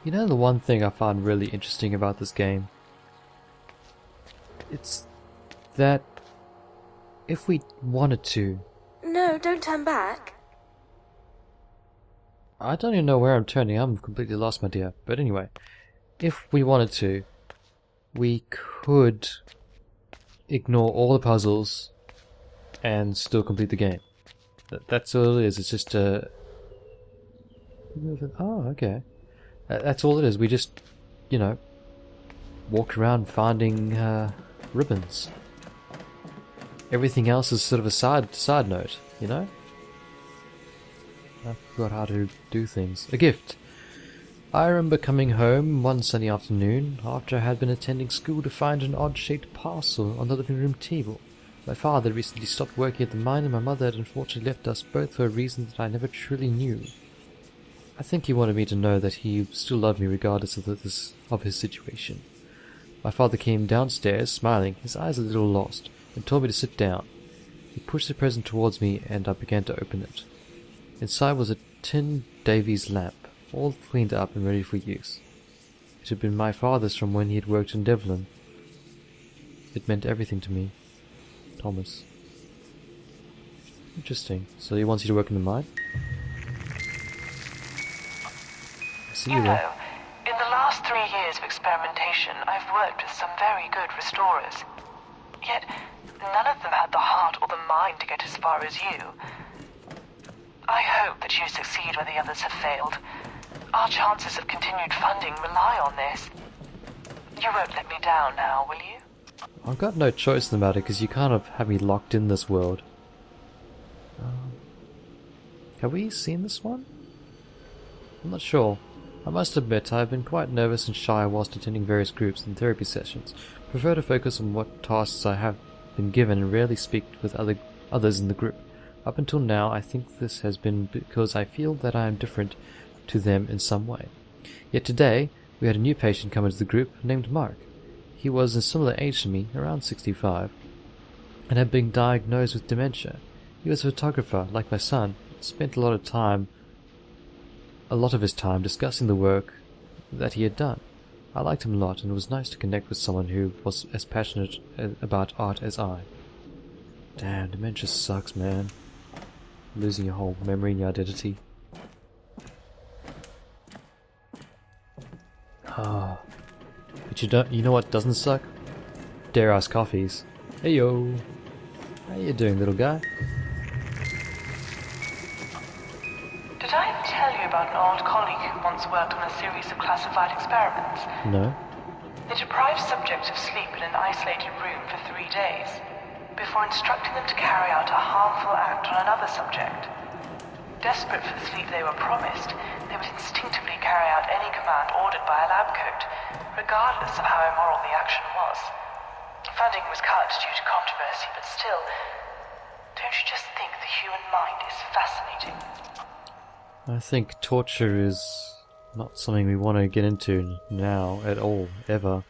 You know the one thing I find really interesting about this game? It's that if we wanted to... No, don't turn back. I don't even know where I'm turning, I'm completely lost, my dear. But anyway, if we wanted to, we could ignore all the puzzles and still complete the game. That's all it is, it's just a... Oh, okay. That's all it is, we just, you know, walk around finding ribbons. Everything else is sort of a side note, you know? I forgot how to do things. A gift. I remember coming home one sunny afternoon after I had been attending school to find an odd-shaped parcel on the living room table. My father had recently stopped working at the mine and my mother had unfortunately left us both for a reason that I never truly knew. I think he wanted me to know that he still loved me regardless of his situation. My father came downstairs, smiling, his eyes a little lost, and told me to sit down. He pushed the present towards me and I began to open it. Inside was a tin Davy's lamp, all cleaned up and ready for use. It had been my father's from when he had worked in Devlin. It meant everything to me. Thomas. Interesting. So he wants you to work in the mine? See you there. In the last 3 years of experimentation, I've worked with some very good restorers. Yet, none of them had the heart or the mind to get as far as you. I hope that you succeed where the others have failed. Our chances of continued funding rely on this. You won't let me down now, will you? I've got no choice in the matter because you kind of have me locked in this world. Have we seen this one? I'm not sure. I must admit I have been quite nervous and shy whilst attending various groups and therapy sessions. Prefer to focus on what tasks I have been given and rarely speak with others in the group. Up until now, I think this has been because I feel that I am different to them in some way. Yet today, we had a new patient come into the group named Mark. He was a similar age to me, around 65, and had been diagnosed with dementia. He was a photographer, like my son, and spent a lot of his time discussing the work that he had done. I liked him a lot, and it was nice to connect with someone who was as passionate about art as I. Damn, dementia sucks, man. Losing your whole memory and your identity. Ah. But you know what doesn't suck? Dare Ice Coffees. Hey yo! How you doing, little guy? Did I ever tell you about an old colleague who once worked on a series of classified experiments? No. They deprived subjects of sleep in an isolated room for 3 days, before instructing them to carry out a harmful act on another subject. Desperate for the sleep they were promised, they would instinctively carry out any command ordered by a lab coat, regardless of how immoral the action was. Funding was cut due to controversy, but still, don't you just think the human mind is fascinating? I think torture is not something we want to get into now at all, ever.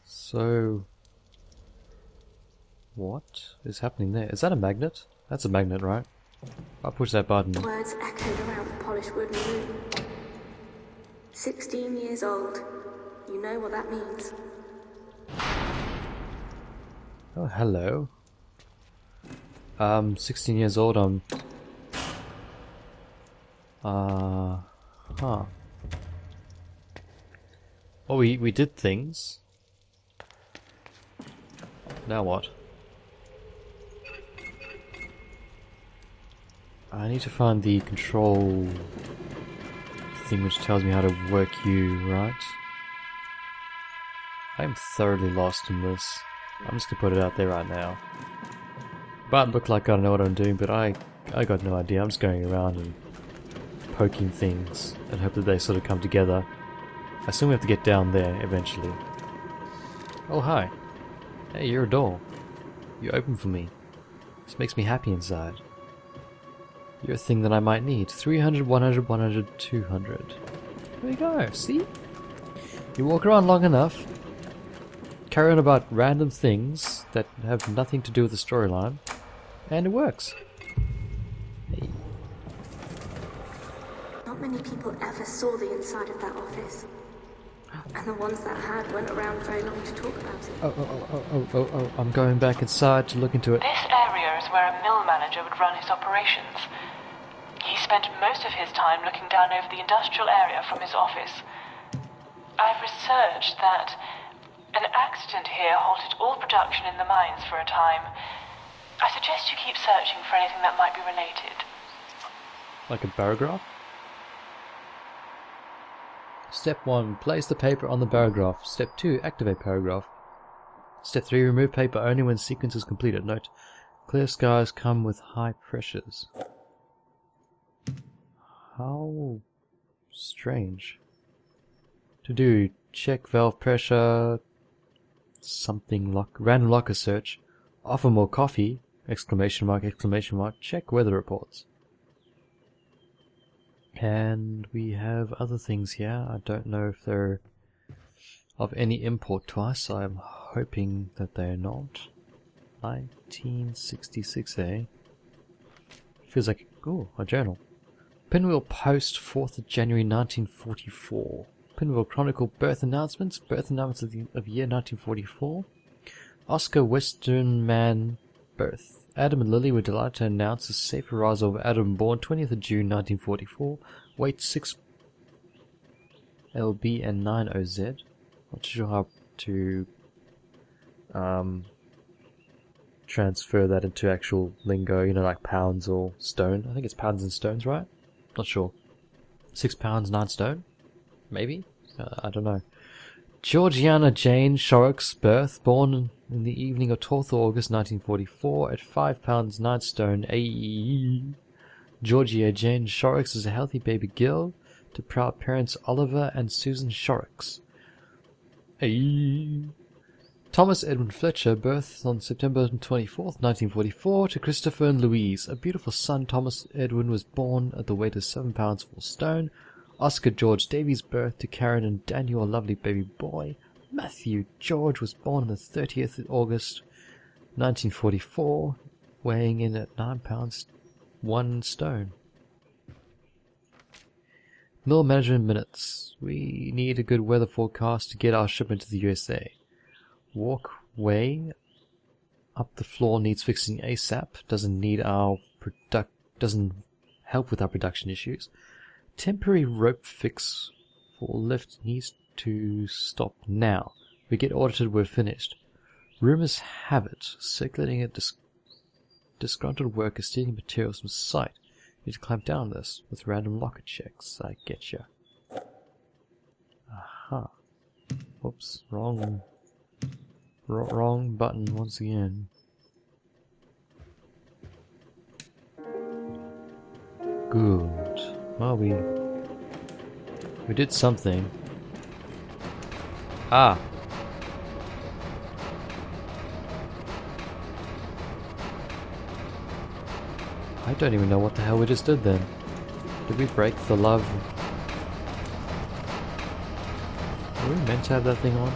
So... what is happening there? Is that a magnet? That's a magnet, right? I'll push that button. Words echoed around the polished wooden room. 16 years old. You know what that means. Oh, hello. 16 years old, huh. Well, we did things. Now what? I need to find the control thing which tells me how to work you, right? I'm thoroughly lost in this. I'm just gonna put it out there right now. But look like I know what I'm doing, but I got no idea. I'm just going around and poking things and hope that they sort of come together. I assume we have to get down there eventually. Oh, hi. Hey, you're a door. You open for me. This makes me happy inside. You're a thing that I might need. 300, 100, 100, 200. There we go, see? You walk around long enough, carry on about random things that have nothing to do with the storyline, and it works. Hey. Not many people ever saw the inside of that office. And the ones that had weren't around very long to talk about it. Oh, I'm going back inside to look into it. This area is where a mill manager would run his operations. He spent most of his time looking down over the industrial area from his office. I've researched that an accident here halted all production in the mines for a time. I suggest you keep searching for anything that might be related. Like a barograph? Step 1. Place the paper on the barograph. Step 2. Activate paragraph. Step 3. Remove paper only when sequence is completed. Note: clear skies come with high pressures. How strange. To do: check valve pressure, something lock, random locker search, offer more coffee, exclamation mark, check weather reports. And we have other things here. I don't know if they're of any import to us. I'm hoping that they're not. 1966, eh? Feels like, ooh, a journal. Pinwheel Post, 4th of January 1944. Pinwheel Chronicle birth announcements of year 1944. Oscar Westerman birth. Adam and Lily were delighted to announce the safe arrival of Adam, born 20th of June 1944. Weight 6 lb and 9 oz. Not sure how to transfer that into actual lingo, you know, like pounds or stone. I think it's pounds and stones, right? Not sure. 6 pounds, 9 stone? Maybe? I don't know. Georgiana Jane Shorrock's birth, born in the evening of 12th of August 1944 at 5 pounds 9 stone. Georgia Jane Shorrocks is a healthy baby girl to proud parents Oliver and Susan Shorrocks. Thomas Edwin Fletcher, birth on September 24th, 1944 to Christopher and Louise. A beautiful son, Thomas Edwin was born at the weight of 7 pounds 4 stone. Oscar George Davies, birth to Karen and Daniel, a lovely baby boy. Matthew George was born on the 30th of August 1944, weighing in at 9 pounds 1 stone. Mill management minutes. We need a good weather forecast to get our shipment to the USA. Walkway up the floor needs fixing ASAP. Doesn't help with our production issues. Temporary rope fix for lift needs to stop now. We get audited, we're finished. Rumors have it, circulating a disgruntled worker stealing materials from site. Need to clamp down on this with random locker checks. I getcha. Aha. Whoops, wrong button once again. Good. Well, we did something. Ah. I don't even know what the hell we just did then. Did we break the love? Were we meant to have that thing on?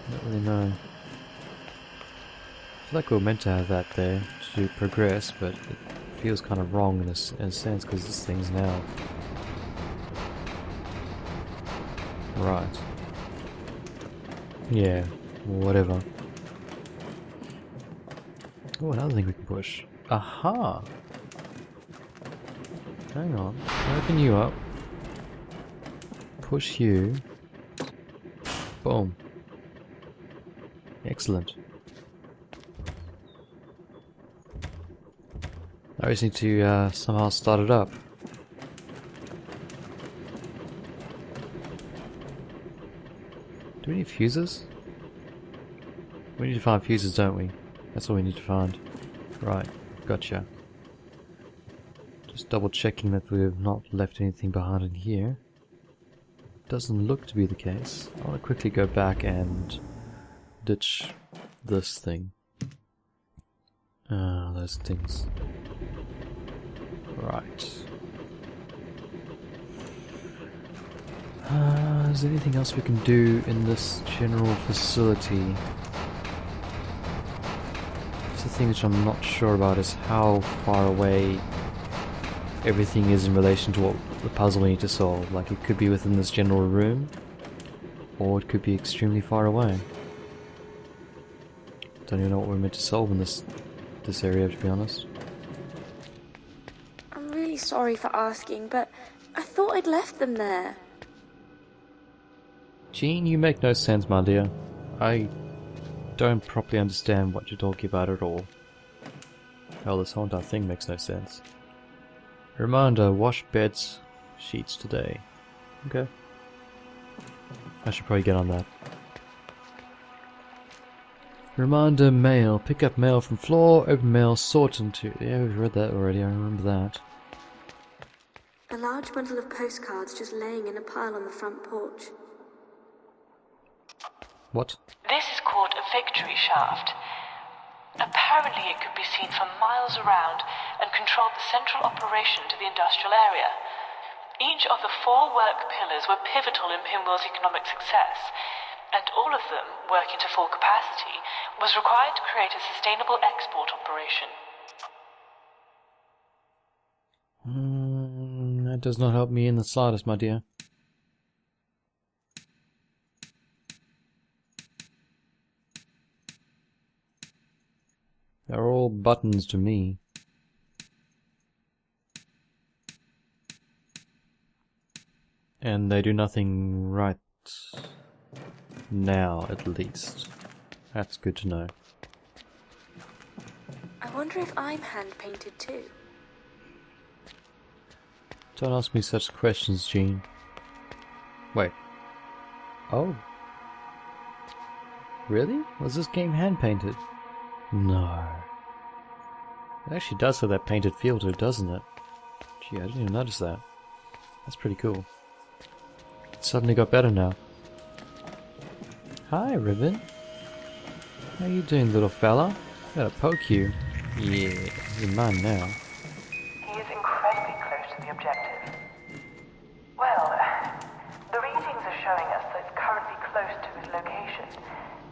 I don't really know. I feel like we were meant to have that there to progress, but it feels kind of wrong in a sense because this thing's now. Right. Yeah, whatever. Oh, another thing we can push. Aha! Hang on. Open you up. Push you. Boom. Excellent. I just need to somehow start it up. Do we need fuses? We need to find fuses, don't we? That's all we need to find. Right, gotcha. Just double checking that we have not left anything behind in here. Doesn't look to be the case. I want to quickly go back and ditch this thing. Those things. Right. Is there anything else we can do in this general facility? The thing which I'm not sure about is how far away everything is in relation to what the puzzle we need to solve. Like, it could be within this general room, or it could be extremely far away. Don't even know what we're meant to solve in this area, to be honest. I'm really sorry for asking, but I thought I'd left them there. Jean, you make no sense, my dear. I don't properly understand what you're talking about at all. Hell, this whole entire thing makes no sense. Reminder, wash beds, sheets today. Okay. I should probably get on that. Reminder, mail. Pick up mail from floor, open mail, sort into... Yeah, we've read that already, I remember that. A large bundle of postcards just laying in a pile on the front porch. What? This is called a victory shaft. Apparently it could be seen for miles around and controlled the central operation to the industrial area. Each of the 4 work pillars were pivotal in Pinwheel's economic success, and all of them, working to full capacity, was required to create a sustainable export operation. That does not help me in the slightest, my dear. They're all buttons to me. And they do nothing right now, at least. That's good to know. I wonder if I'm hand-painted too. Don't ask me such questions, Jean. Wait. Oh. Really? Was this game hand-painted? No. It actually does have that painted feel to it, doesn't it? Gee, I didn't even notice that. That's pretty cool. It suddenly got better now. Hi, Ribbon. How you doing, little fella? Gotta poke you. Yeah, you're mine now. He is incredibly close to the objective. Well, the readings are showing us that it's currently close to his location,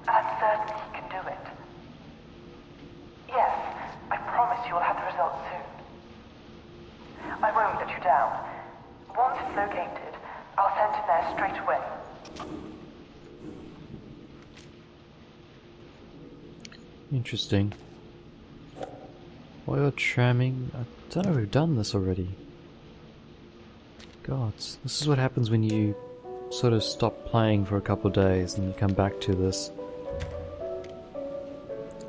and I'm certain he can do it. Yes, I promise you will have the results soon. I won't let you down. Once it's located, I'll send him there straight away. Interesting. Oil tramming. I don't know if we've done this already. Gods, this is what happens when you sort of stop playing for a couple of days and you come back to this.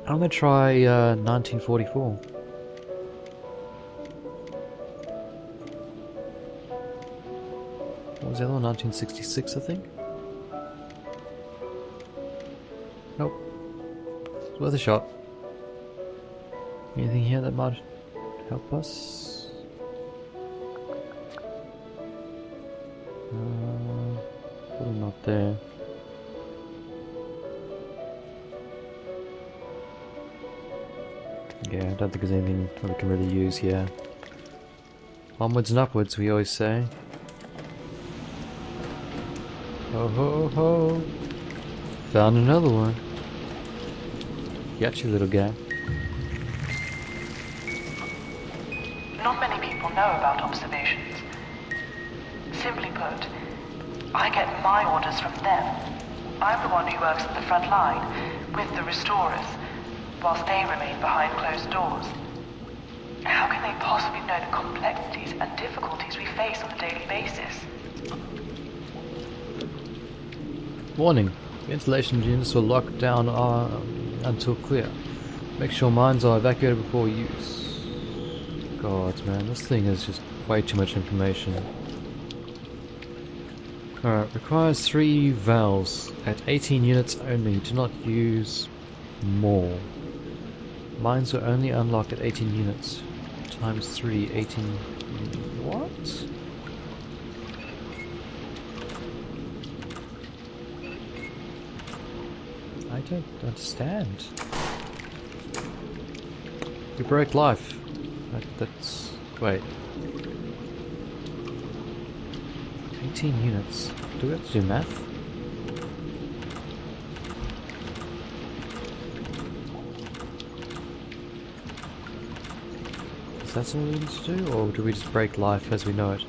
I'm gonna try 1944. What was the other one? 1966, I think? Nope. It's worth a shot. Anything here that might help us? Probably not there. Yeah, I don't think there's anything that we can really use here. Onwards and upwards, we always say. Ho ho ho! Found another one. Got you, little guy. Not many people know about observations. Simply put, I get my orders from them. I'm the one who works at the front line, with the restorers, whilst they remain behind closed doors. How can they possibly know the complexities and difficulties we face on a daily basis? Warning. Ventilation units will lock down until clear. Make sure mines are evacuated before use. God, man, this thing is just way too much information. Alright, requires 3 valves at 18 units only. Do not use more. Mines are only unlocked at 18 units. Times 3, 18... What? I don't understand. You broke life. That's... wait. 18 units. Do we have to do math? Is that something we need to do, or do we just break life as we know it?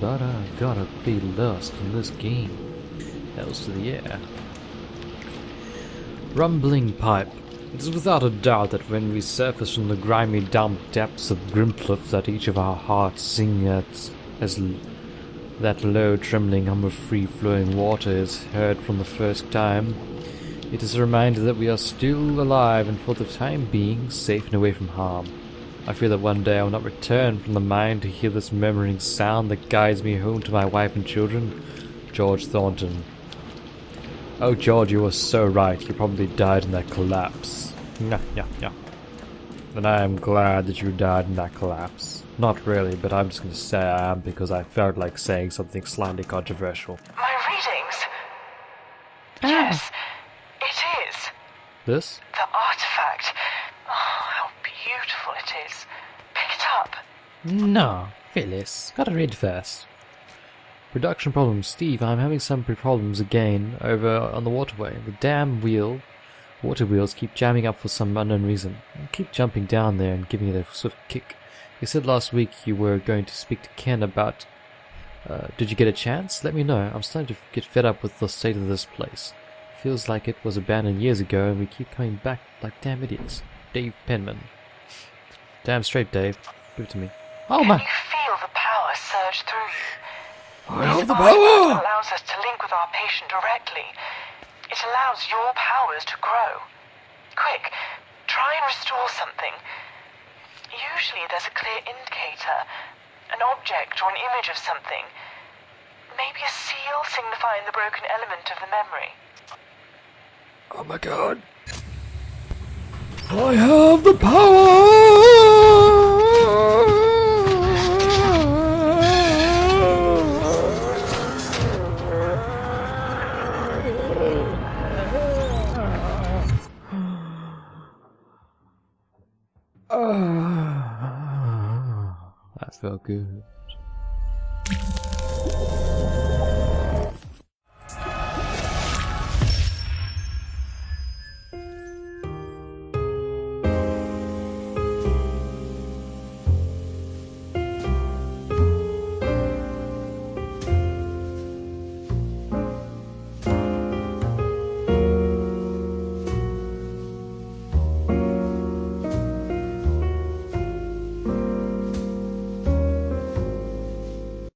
But I gotta be lost in this game. Hells to the air. Rumbling pipe. It is without a doubt that when we surface from the grimy damp depths of Grimcliff that each of our hearts sing as that low trembling hum of free-flowing water is heard from the first time. It is a reminder that we are still alive and for the time being safe and away from harm. I fear that one day I will not return from the mine to hear this murmuring sound that guides me home to my wife and children. George Thornton. Oh George, you were so right. You probably died in that collapse. Yeah. And I am glad that you died in that collapse. Not really, but I'm just going to say I am because I felt like saying something slightly controversial. My readings? Yes, it is. This? The artifact. Oh, how beautiful it is. Pick it up. No, Phyllis. Gotta read first. Production problems. Steve, I'm having some problems again over on the waterway. The damn water wheels keep jamming up for some unknown reason. I keep jumping down there and giving it a sort of kick. You said last week you were going to speak to Ken about... did you get a chance? Let me know. I'm starting to get fed up with the state of this place. Feels like it was abandoned years ago and we keep coming back like damn idiots. Dave Penman. Damn straight, Dave. Give it to me. Oh my... Can you feel the power surge through you? I have the This artifact power! allows us to link with our patient directly. It allows your powers to grow. Quick, try and restore something. Usually there's a clear indicator, an object or an image of something. Maybe a seal signifying the broken element of the memory. Oh my god. I have the power! That felt good.